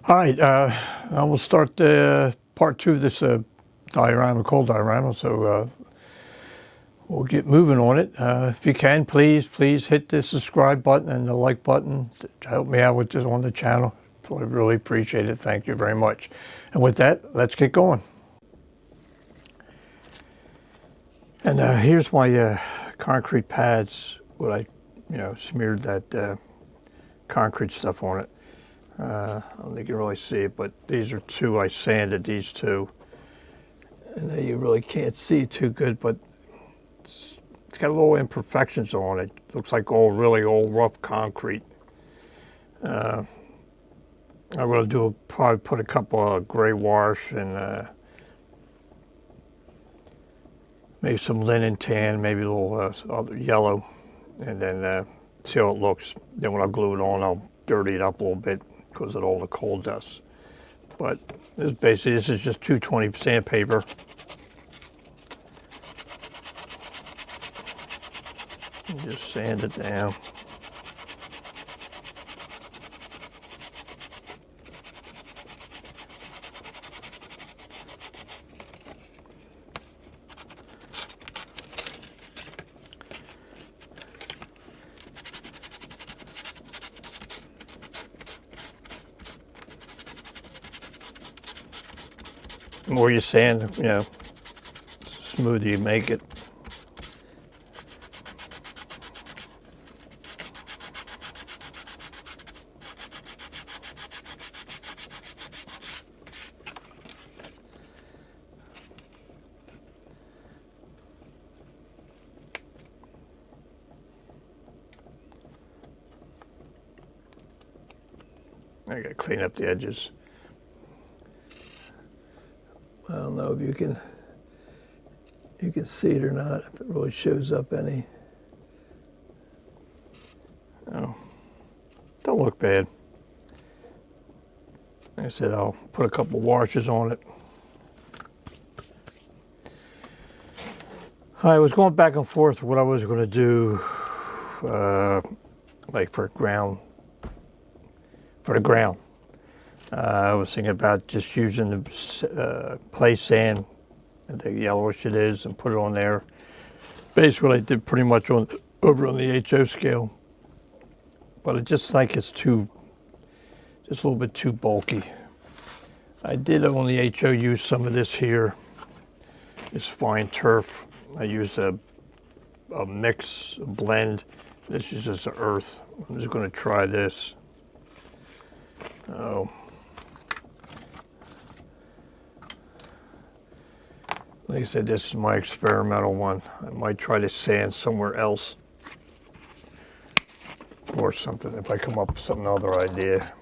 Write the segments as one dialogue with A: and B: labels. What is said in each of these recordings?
A: All right, I will start part two of this diorama, cold diorama, so we'll get moving on it. If you can, please hit the subscribe button and the like button to help me out with this on the channel. I really appreciate it. Thank you very much. And with that, let's get going. And here's my concrete pads, what I, smeared that concrete stuff on it. I don't think you can really see it, but these are two. I sanded these two. And you really can't see too good, but it's got little imperfections on it. Looks like really old rough concrete. I'm going to probably put a couple of gray wash and maybe some linen tan, maybe a little yellow, and then see how it looks. Then when I glue it on, I'll dirty it up a little bit because of all the coal dust. But this is just 220 sandpaper. And just sand it down. The more you sand, smoother you make it. I gotta clean up the edges. I don't know if you can see it or not, if it really shows up any. Oh, don't look bad. Like I said, I'll put a couple washes on it. I was going back and forth what I was going to do, like for the ground. I was thinking about just using the play sand, the yellowish it is, and put it on there. Basically, what I did pretty much over on the HO scale, but it just like it's just a little bit too bulky. I did on the HO use some of this here, this fine turf. I used a mix, a blend. This is just the earth. I'm just going to try this. Oh. Like I said, this is my experimental one. I might try to sand somewhere else or something if I come up with some other idea.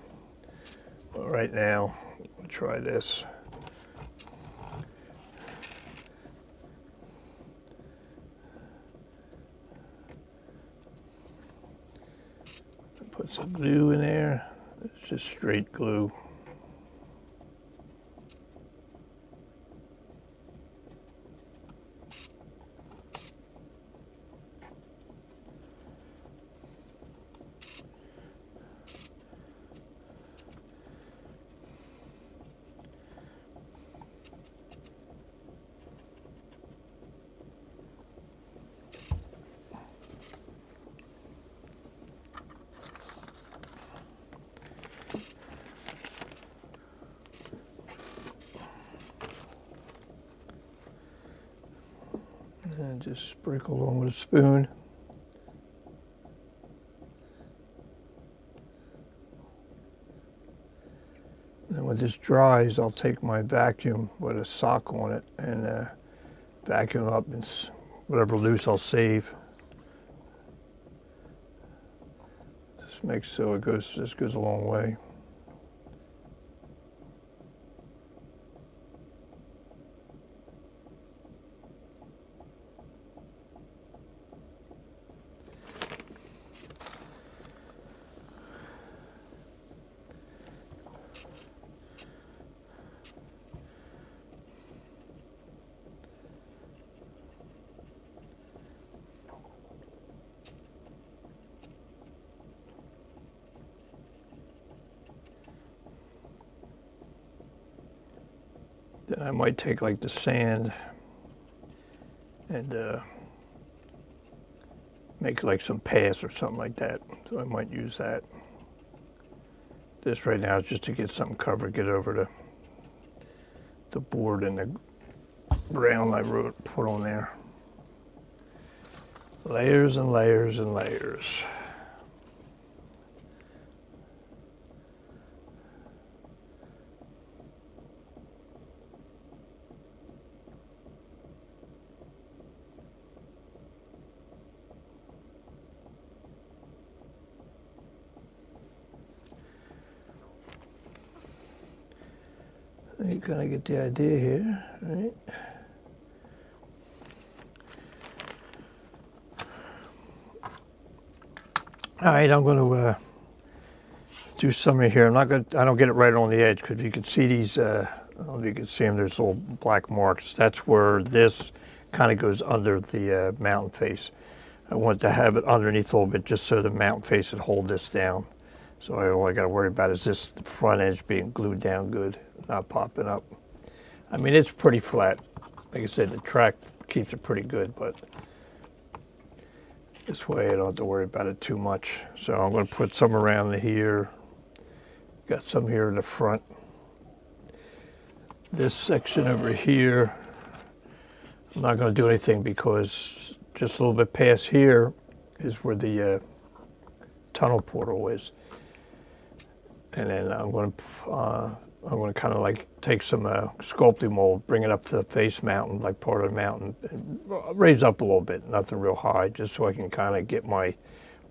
A: But right now, I'll try this. Put some glue in there. It's just straight glue. And just sprinkle on with a spoon. And when this dries, I'll take my vacuum with a sock on it and vacuum up and whatever loose I'll save. Just make so this goes a long way. Then I might take like the sand and make like some paths or something like that. So I might use that. This right now is just to get something covered, get over the board and the brown I put on there. Layers and layers and layers. You kind of get the idea here, right? All right, I'm going to do some in here. I don't get it right on the edge because you can see these. I don't know if you can see them. There's little black marks. That's where this kind of goes under the mountain face. I want to have it underneath a little bit just so the mountain face would hold this down. So all I got to worry about is this front edge being glued down good, not popping up. I mean, it's pretty flat. Like I said, the track keeps it pretty good, but this way I don't have to worry about it too much. So I'm going to put some around here. Got some here in the front. This section over here, I'm not going to do anything because just a little bit past here is where the tunnel portal is. And then I'm going to kind of like take some sculpting mold, bring it up to the face mountain, like part of the mountain, and raise up a little bit, nothing real high, just so I can kind of get my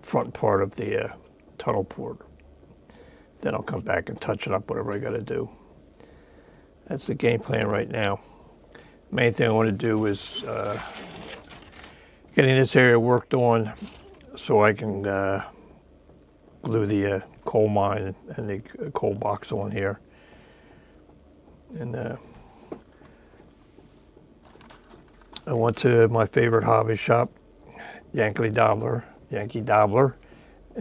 A: front part of the tunnel portal. Then I'll come back and touch it up, whatever I got to do. That's the game plan right now. Main thing I want to do is getting this area worked on so I can glue the coal mine and the coal box on here. And I went to my favorite hobby shop, Yankee Dabbler,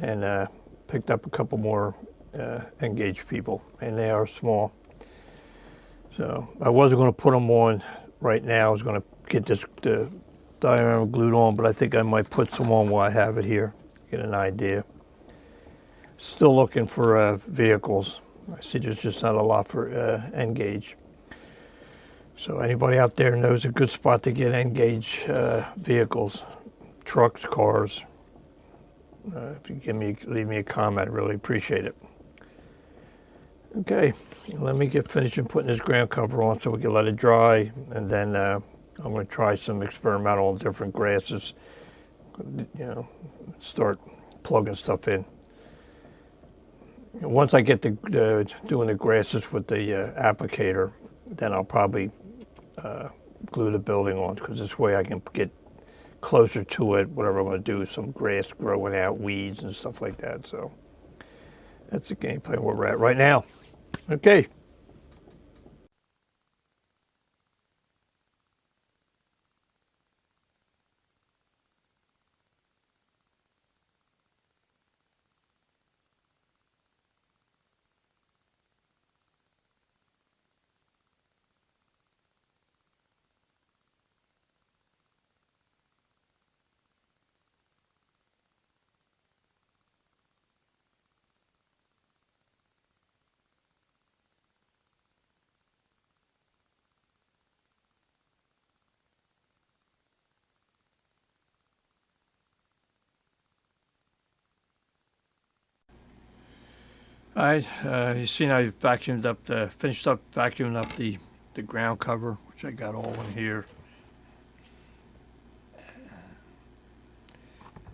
A: and picked up a couple more engaged people, and they are small. So I wasn't going to put them on right now. I was going to get the diorama glued on, but I think I might put some on while I have it here, get an idea. Still looking for vehicles. I see there's just not a lot for engage. So anybody out there knows a good spot to get engage vehicles, trucks, cars. If you leave me a comment, I really appreciate it. Okay, let me get finished and putting this ground cover on so we can let it dry, and then I'm going to try some experimental different grasses. Start plugging stuff in. Once I get doing the grasses with the applicator, then I'll probably glue the building on, because this way I can get closer to it, whatever I'm going to do, some grass growing out, weeds and stuff like that. So that's the game plan where we're at right now. Okay. All right, you seen I finished up vacuuming up the ground cover, which I got all in here.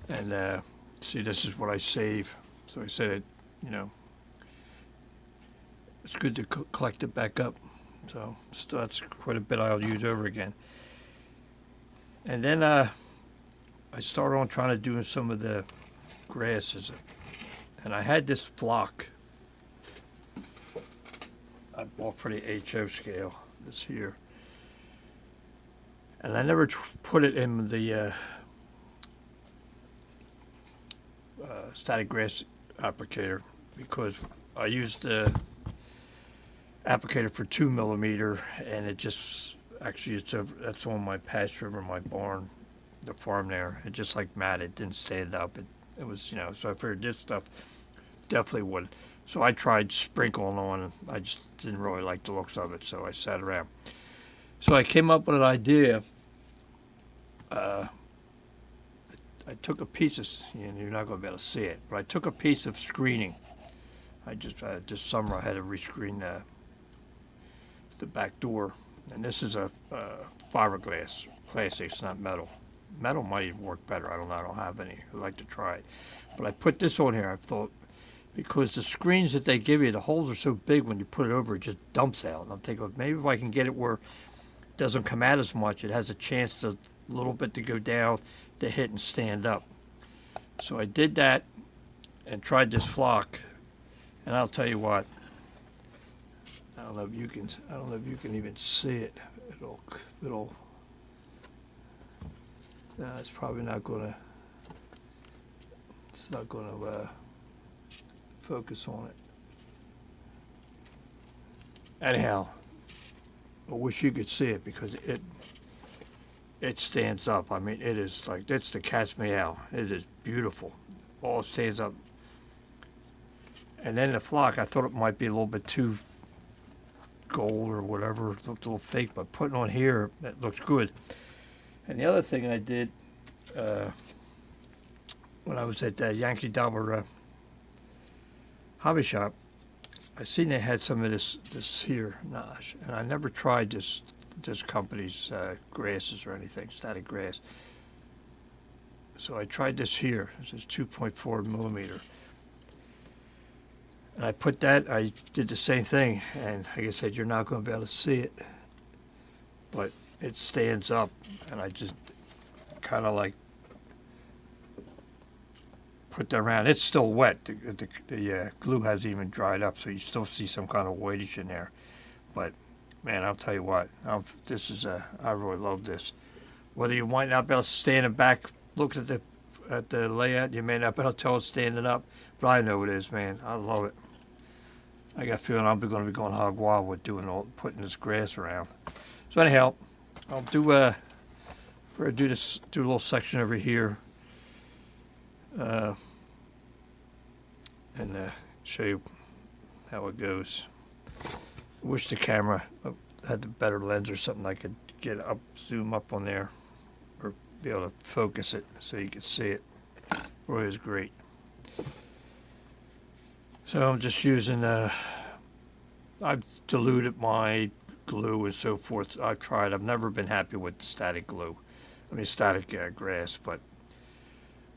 A: And see, this is what I save. So I said, it's good to collect it back up. So that's quite a bit I'll use over again. And then I started on trying to do some of the grasses. And I had this flock I bought for the HO scale, this here. And I never put it in the static grass applicator, because I used applicator for 2 millimeter, and it just actually it's over. That's on my pasture over my barn, the farm there. It just like matted, didn't stand up. It was so I figured this stuff definitely would. So I tried sprinkling on, and I just didn't really like the looks of it, so I sat around. So I came up with an idea. I took a piece of, you're not going to be able to see it, but I took a piece of screening. This summer I had to rescreen the back door, and this is a fiberglass, plastic, it's not metal. Metal might even work better, I don't know, I don't have any, I'd like to try it. But I put this on here, I thought, because the screens that they give you, the holes are so big when you put it over, it just dumps out. And I'm thinking, maybe if I can get it where it doesn't come out as much, it has a chance to, a little bit to go down, to hit and stand up. So I did that and tried this flock, and I'll tell you what, I don't know if you can even see it. It'll no, it's probably not gonna, focus on it. Anyhow, I wish you could see it because it stands up. I mean, it is like, it's the cat's meow. It is beautiful. All stands up. And then the flock, I thought it might be a little bit too gold or whatever. It looked a little fake, but putting on here, that looks good. And the other thing I did when I was at Yankee Dollar hobby shop, I seen they had some of this here, and I never tried this company's grasses or anything, static grass. So I tried this here. This is 2.4 millimeter. And I put that, I did the same thing, and like I said, you're not going to be able to see it, but it stands up, and I just kind of like put that around. It's still wet. The glue hasn't even dried up, so you still see some kind of weightage in there. But man, I'll tell you what, I really love this. Whether you might not be able to stand it back, look at the layout, you may not be able to tell it's standing up, but I know it is, man. I love it. I got a feeling I'm going to be going hog wild with putting this grass around. So anyhow, I'll do a little section over here, and show you how it goes. I wish the camera had the better lens or something I could zoom up on there, or be able to focus it so you could see it. Really is great. So I'm just using, I've diluted my glue and so forth. I've never been happy with the static glue. Static grass, but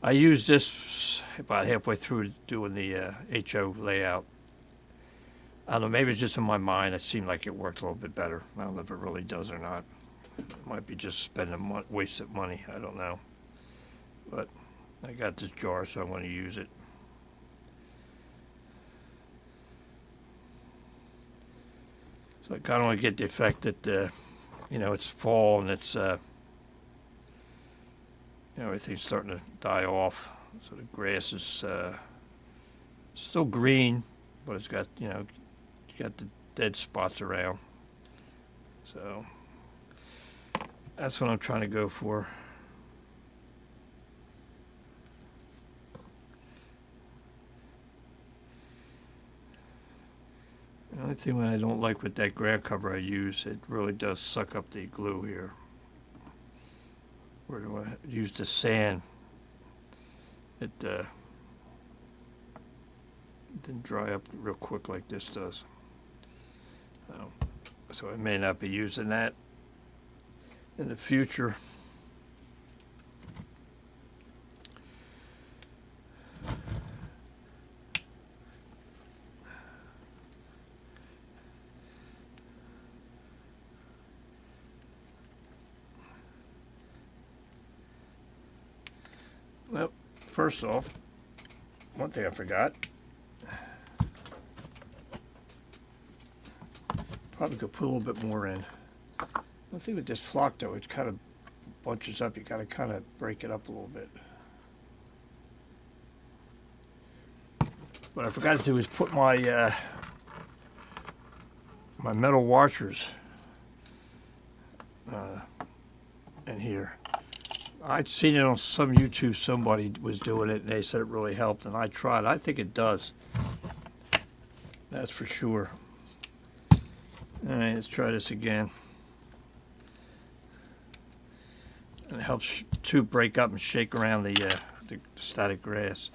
A: I used this about halfway through doing the HO layout. I don't know, maybe it's just in my mind. It seemed like it worked a little bit better. I don't know if it really does or not. It might be just wasted money. I don't know. But I got this jar, so I'm going to use it. So I kind of want to get the effect that, it's fall and it's, everything's starting to die off. So the grass is still green, but it's got, got the dead spots around. So that's what I'm trying to go for. The only thing I don't like with that ground cover I use, it really does suck up the glue here. Where do I use the sand? It didn't dry up real quick like this does. So I may not be using that in the future. Well, first off, one thing I forgot. Probably could put a little bit more in. The thing with this flock, though, it kind of bunches up. You got to kind of break it up a little bit. What I forgot to do is put my my metal washers in here. I'd seen it on some YouTube, somebody was doing it and they said it really helped, and I tried. I think it does. That's for sure. All right, let's try this again. And it helps to break up and shake around the static grass.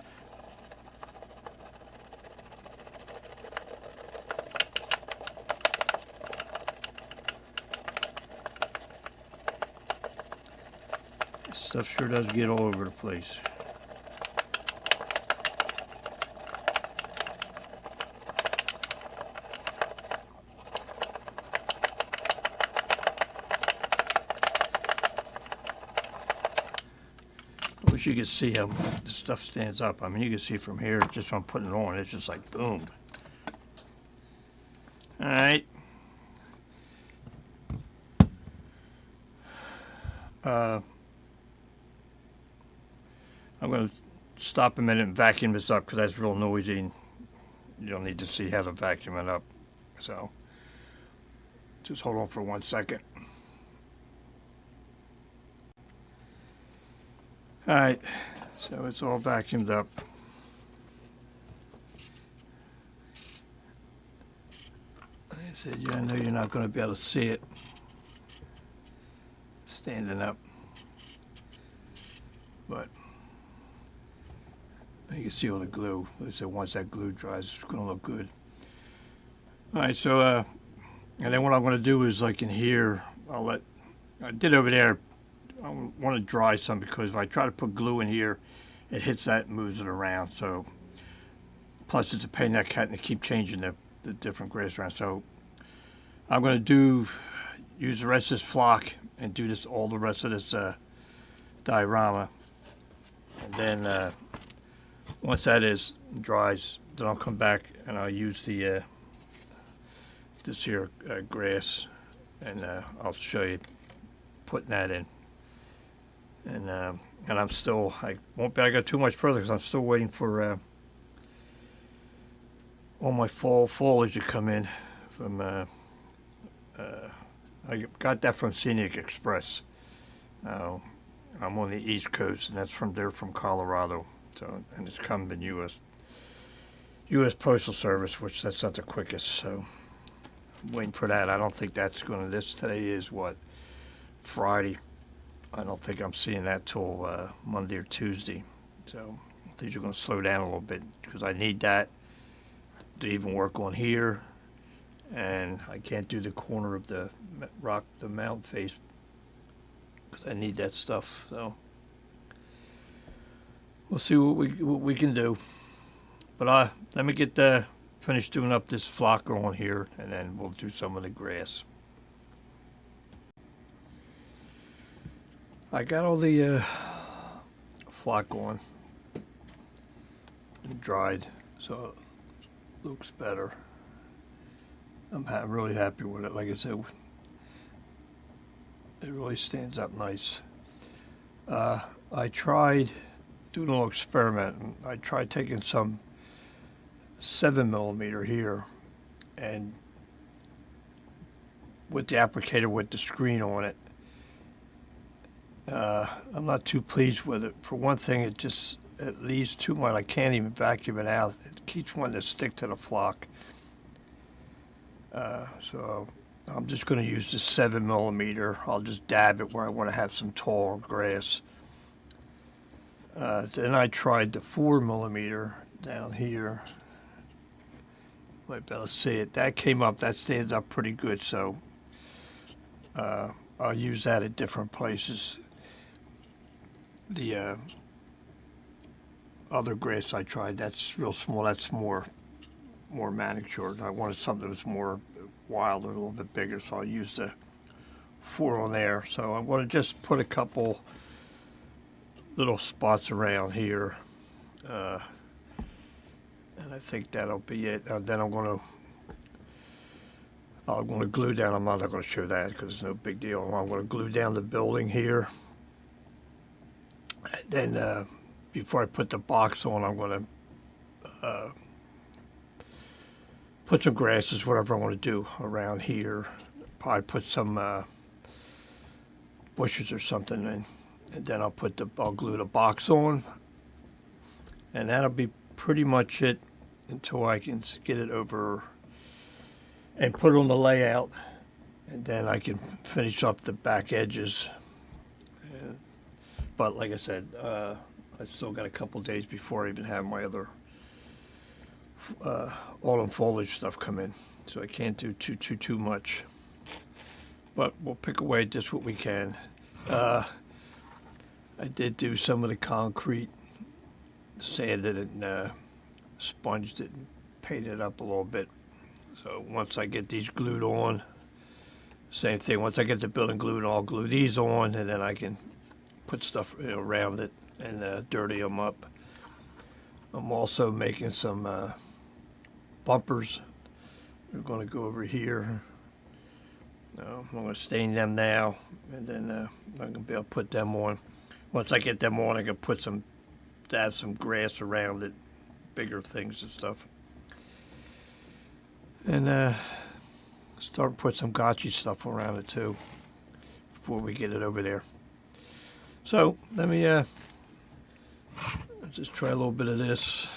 A: This stuff sure does get all over the place. I wish you could see how the stuff stands up. I mean, you can see from here, just from putting it on, it's just like boom. All right. I'm going to stop a minute and vacuum this up because that's real noisy. And you don't need to see how to vacuum it up. So just hold on for 1 second. All right, so it's all vacuumed up. Like I said, yeah, I know you're not going to be able to see it standing up, but you can see all the glue. Like I said, once that glue dries, it's going to look good. All right, so and then what I'm going to do is, like in here, I did over there. I want to dry some because if I try to put glue in here, it hits that and moves it around. So, plus it's a pain in the neck to keep changing the different grass around. So, I'm going to use the rest of this flock and do all the rest of this diorama. And then once that dries, then I'll come back and I'll use the this here grass, and I'll show you putting that in. And I won't be able to go too much further because I'm still waiting for all my fall foliage to come in from. I got that from Scenic Express. I'm on the East Coast, and they're from Colorado. So, and it's come in U.S. Postal Service, which that's not the quickest. So, I'm waiting for that. I don't think that's going to. Today is what, Friday. I don't think I'm seeing that till Monday or Tuesday. So things are going to slow down a little bit because I need that to even work on here. And I can't do the corner of the mountain face because I need that stuff. So we'll see what we can do. But let me get finished doing up this flocker on here, and then we'll do some of the grass. I got all the flock on and dried, so it looks better. I'm really happy with it. Like I said, it really stands up nice. I tried doing a little experiment. I tried taking some 7mm here, and with the applicator with the screen on it. I'm not too pleased with it. For one thing, it leaves too much. I can't even vacuum it out. It keeps wanting to stick to the flock. So I'm just going to use the 7mm. I'll just dab it where I want to have some tall grass. Then I tried the 4mm down here. Might be able to see it. That came up. That stands up pretty good. So I'll use that at different places. The other grass I tried, that's real small. That's more manicured. I wanted something that was more wild or a little bit bigger, so I'll use the 4 on there. So I'm going to just put a couple little spots around here, and I think that'll be it. Then I'm going to glue down. I'm not going to show that because it's no big deal. I'm going to glue down the building here. And then before I put the box on, I'm going to put some grasses, whatever I want to do around here. Probably put some bushes or something in, and then I'll glue the box on, and that'll be pretty much it until I can get it over and put it on the layout, and then I can finish up the back edges. But like I said, I still got a couple days before I even have my other autumn foliage stuff come in, so I can't do too much. But we'll pick away at just what we can. I did do some of the concrete, sanded it and sponged it and painted it up a little bit. So once I get these glued on, same thing. Once I get the building glued, I'll glue these on, and then I can put stuff around it and dirty them up. I'm also making some bumpers. We're going to go over here. I'm going to stain them now, and then I'm going to be able to put them on. Once I get them on, I can have some grass around it, bigger things and stuff. And start to put some gotcha stuff around it too, before we get it over there. So let me let's just try a little bit of this.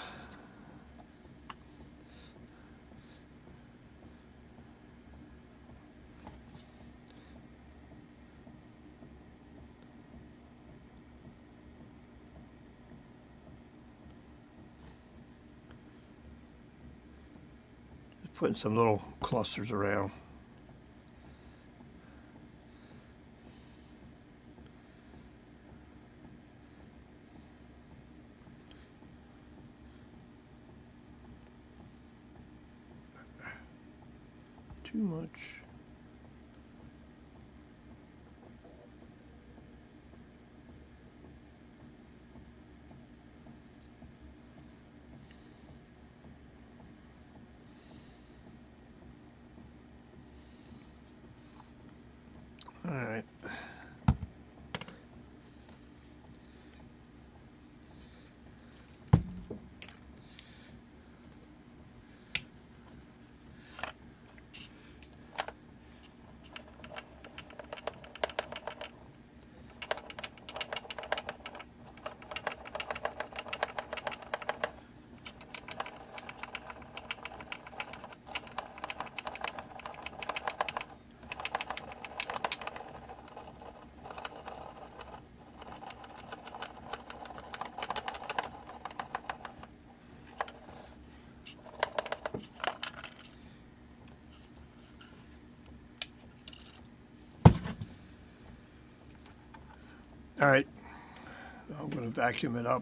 A: Putting some little clusters around. Too much. All right. All right. I'm going to vacuum it up.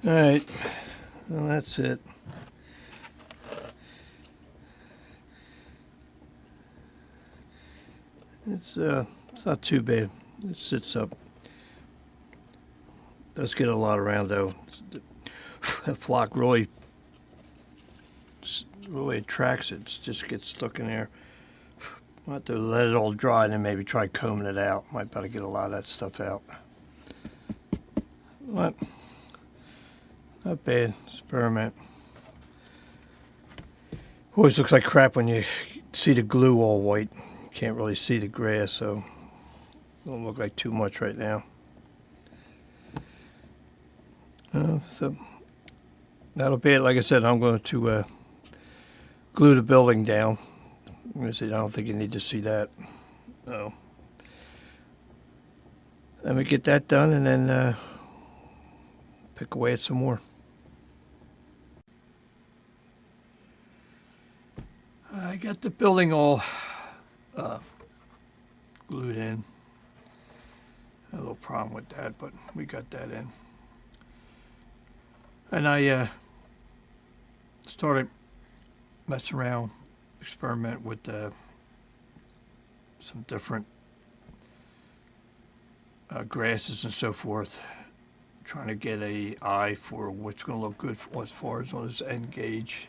A: All right, well, that's it. It's not too bad. It sits up. Does get a lot around though. That flock really attracts it. It just gets stuck in there. I'll have to let it all dry and then maybe try combing it out. Might better get a lot of that stuff out. But not bad. Experiment. Always looks like crap when you see the glue all white. Can't really see the grass, so don't look like too much right now. So that'll be it. Like I said, I'm going to glue the building down. I'm going to say I don't think you need to see that. No. Let me get that done and then pick away at some more. I got the building all glued in. A little problem with that, but we got that in. And I started messing around, experiment with some different grasses and so forth, trying to get a eye for what's going to look good for, as far as on this end gauge.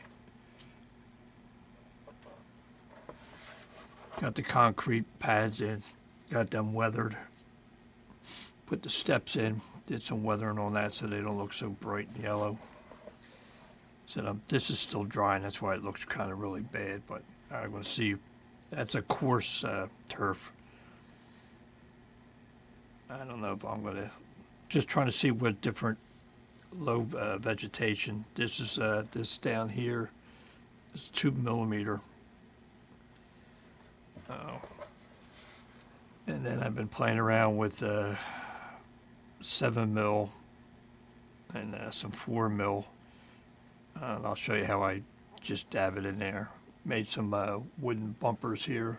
A: Got the concrete pads in, got them weathered, put the steps in, did some weathering on that so they don't look so bright and yellow. So this is still drying, that's why it looks kind of really bad, but I'm going to see. That's a coarse turf. I don't know if I'm going to, just trying to see what different low vegetation. This is this down here is 2 millimeter. And then I've been playing around with 7 mil and some 4 mil. And I'll show you how I just dab it in there. Made some wooden bumpers here.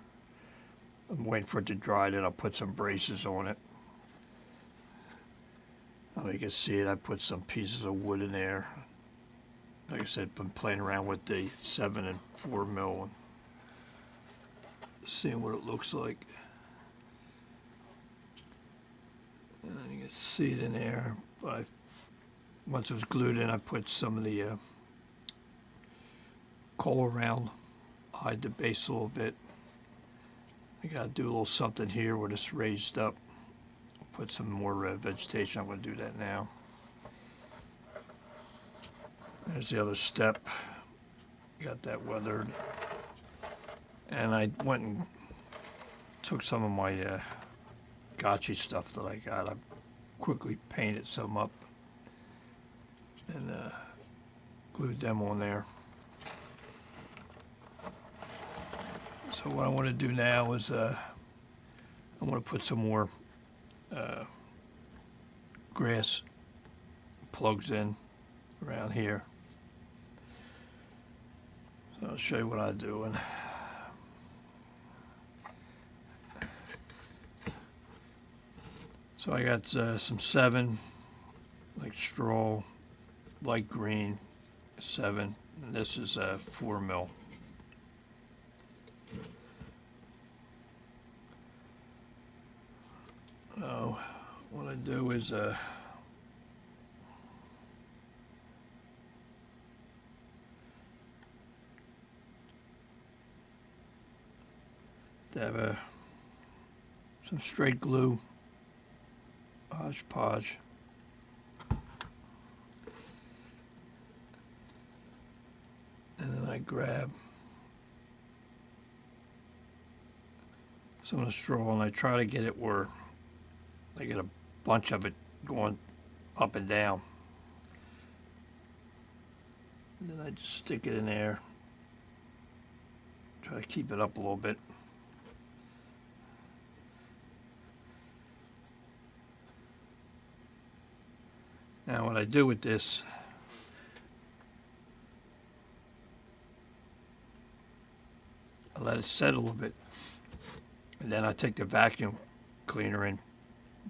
A: I'm waiting for it to dry, then I'll put some braces on it. You can see it, I put some pieces of wood in there. Like I said, been playing around with the 7 and 4 mil and seeing what it looks like. And you can see it in there. But once it was glued in, I put some of the coal around, hide the base a little bit. I gotta do a little something here where it's raised up. Put some more vegetation. I'm gonna do that now. There's the other step. Got that weathered. And I went and took some of my gotcha stuff that I got. I quickly painted some up and glued them on there. So what I want to do now is I want to put some more grass plugs in around here. So I'll show you what I'm doing. So I got some 7, like straw, light green, 7, and this is 4 mil. So what I do is dab some straight glue, hodgepodge. And then I grab some of the straw and I try to get it where I get a bunch of it going up and down. And then I just stick it in there. Try to keep it up a little bit. Now what I do with this, I let it set a little bit, and then I take the vacuum cleaner and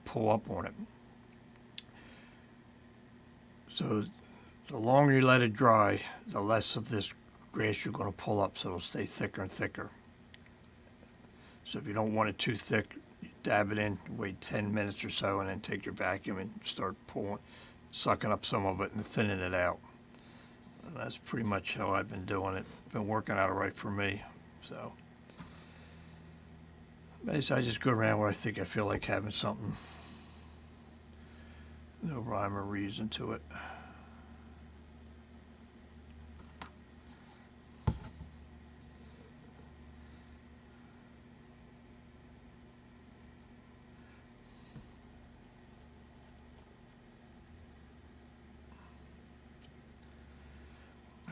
A: pull up on it. So The longer you let it dry, the less of this grass you're going to pull up, so it'll stay thicker and thicker. So if you don't want it too thick, you dab it in, wait 10 minutes or so, and then take your vacuum and start pulling, sucking up some of it and thinning it out. And that's pretty much how I've been doing it. Been working out all right for me. So basically, I just go around where I think I feel like having something. No rhyme or reason to it.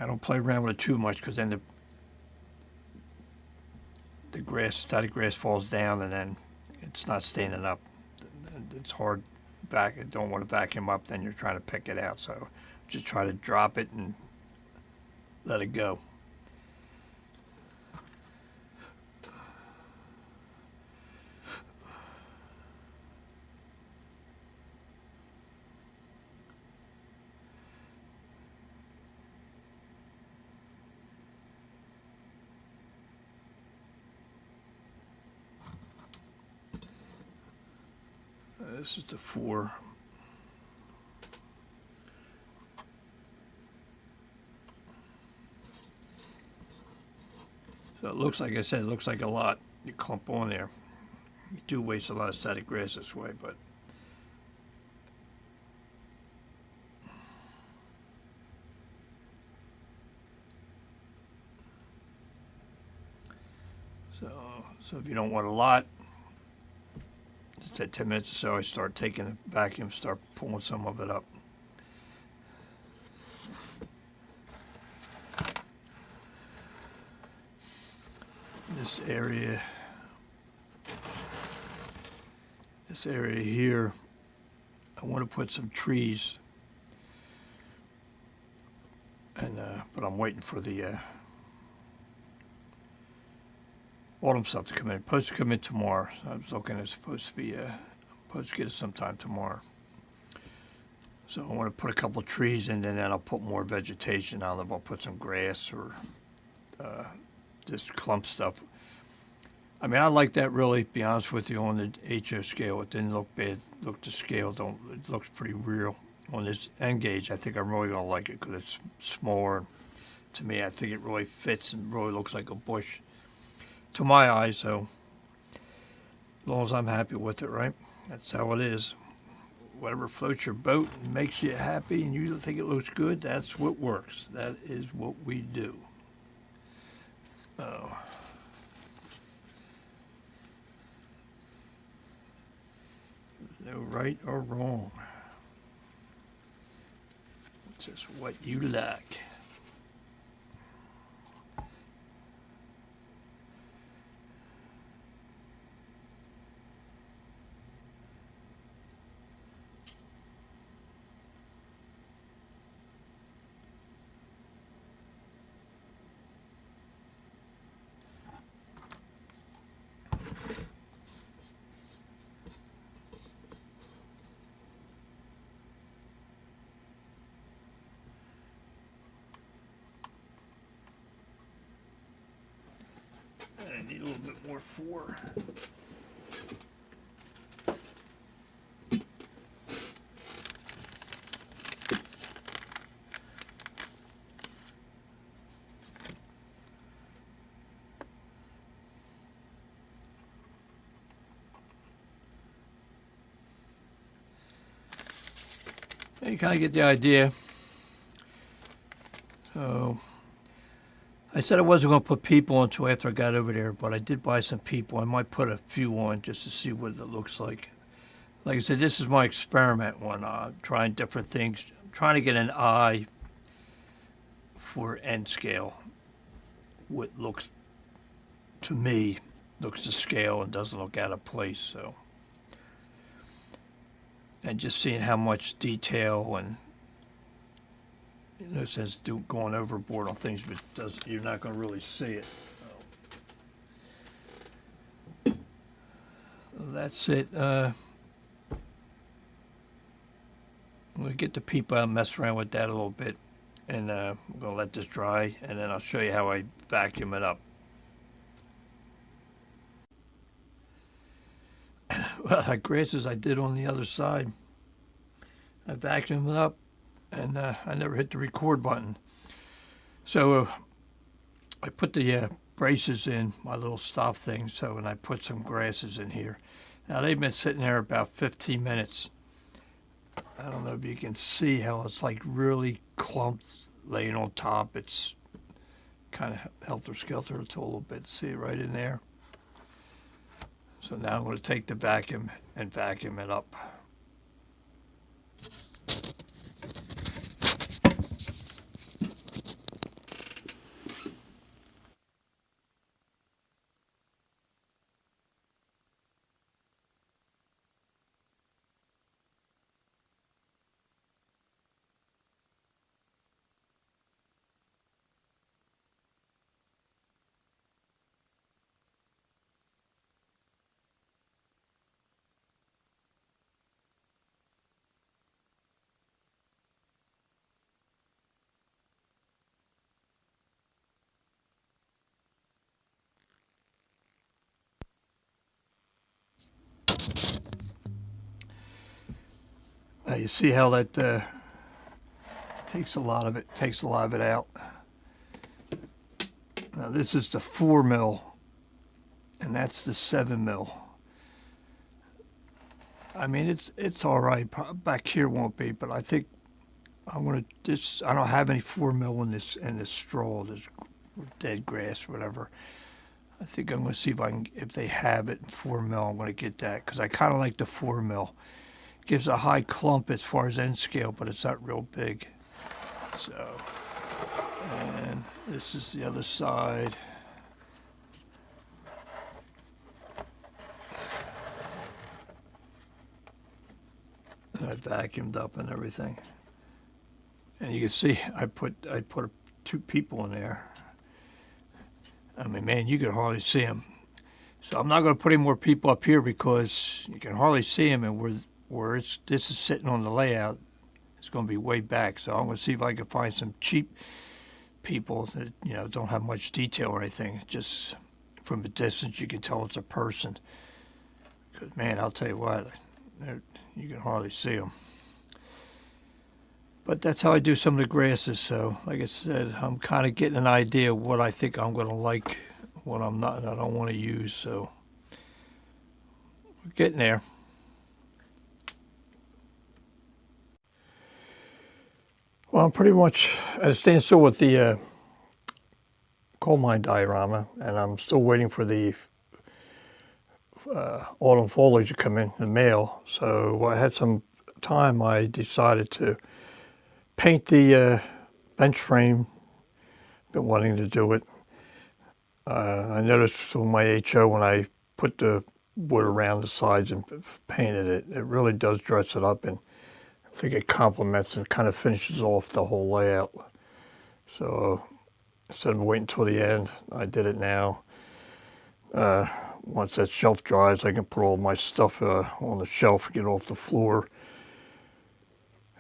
A: I don't play around with it too much because then the grass, static grass falls down and then it's not standing up. It's hard back. I don't want to vacuum up, then you're trying to pick it out. So just try to drop it and let it go. This is the 4. So it looks like I said, it looks like a lot. You clump on there. You do waste a lot of static grass this way, but so if you don't want a lot, just at 10 minutes or so, I start taking the vacuum, start pulling some of it up. This area here, I want to put some trees, and but I'm waiting for the autumn stuff to come in. It's supposed to come in tomorrow. I was looking, it's supposed to be supposed to get it sometime tomorrow. So I want to put a couple trees in, and then I'll put more vegetation. I don't know if I'll put some grass or just clump stuff. I mean, I like that, really, to be honest with you, on the HO scale. It didn't look bad. Look, the scale it looks pretty real. On this N gauge, I think I'm really going to like it because it's smaller. To me, I think it really fits and really looks like a bush to my eyes. So as long as I'm happy with it, right? That's how it is. Whatever floats your boat and makes you happy and you think it looks good, that's what works. That is what we do. Oh. No right or wrong. It's just what you like. I need a little bit more 4. You kind of get the idea. So I said I wasn't going to put people until after I got over there, but I did buy some people. I might put a few on just to see what it looks like. Like I said, this is my experiment one. Trying different things. I'm trying to get an eye for N scale. What looks, to me, looks to scale and doesn't look out of place. So, and just seeing how much detail and, no sense going overboard on things, but you're not going to really see it. So that's it. I'm going to get the peep out and mess around with that a little bit. and I'm going to let this dry, and then I'll show you how I vacuum it up. Well, like grasses I did on the other side, I vacuumed it up, and I never hit the record button. So I put the braces in my little stop thing, and I put some grasses in here. Now they've been sitting there about 15 minutes. I don't know if you can see how it's like really clumped laying on top. It's kind of helter-skelter a little bit. See it right in there? So now I'm going to take the vacuum and vacuum it up. Now you see how that takes a lot of it out. Now this is the 4 mil, and that's the 7 mil. I mean, it's all right. Back here won't be, but I think I'm gonna this. I don't have any 4 mil in this straw, this dead grass, whatever. I think I'm gonna see if they have it in 4 mil. I'm gonna get that because I kind of like the 4 mil. It gives a high clump as far as end scale, but it's not real big. So, and this is the other side. And I vacuumed up and everything. And you can see I put 2 people in there. I mean, man, you could hardly see them. So I'm not going to put any more people up here because you can hardly see them, and where this is sitting on the layout, it's going to be way back. So I'm going to see if I can find some cheap people that don't have much detail or anything. Just from a distance, you can tell it's a person. Because man, I'll tell you what, you can hardly see them. But that's how I do some of the grasses. So, like I said, I'm kind of getting an idea of what I think I'm going to like, what I'm not, and I don't want to use. So, we're getting there. Well, I'm pretty much at a standstill with the coal mine diorama, and I'm still waiting for the autumn foliage to come in the mail. So, when I had some time, I decided to paint the bench frame. Been wanting to do it. I noticed on my HO when I put the wood around the sides and painted it, it really does dress it up, and I think it complements and kind of finishes off the whole layout. So instead of waiting until the end, I did it now. Once that shelf dries, I can put all my stuff on the shelf, get off the floor.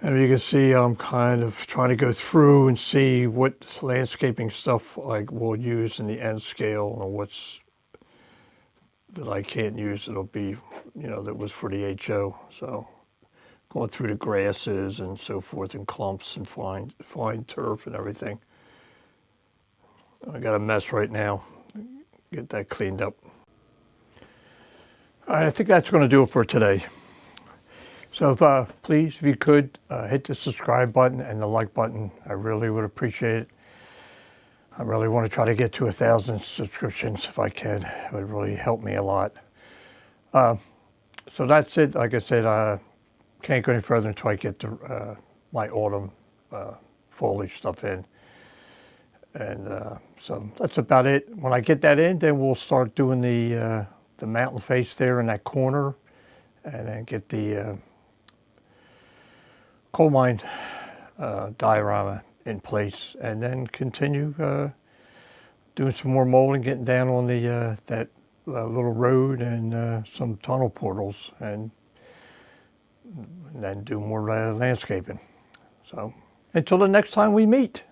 A: And you can see I'm kind of trying to go through and see what landscaping stuff I will use in the end scale and what's that I can't use that'll be, that was for the HO. So going through the grasses and so forth and clumps and fine turf and everything. I got a mess right now. Get that cleaned up. I think that's going to do it for today. So please, if you could, hit the subscribe button and the like button. I really would appreciate it. I really want to try to get to 1,000 subscriptions if I can. It would really help me a lot. So that's it. Like I said, can't go any further until I get my autumn foliage stuff in. And so that's about it. When I get that in, then we'll start doing the mountain face there in that corner, and then get the coal mine diorama in place, and then continue doing some more molding, getting down on the that little road and some tunnel portals, and then do more landscaping. So until the next time we meet.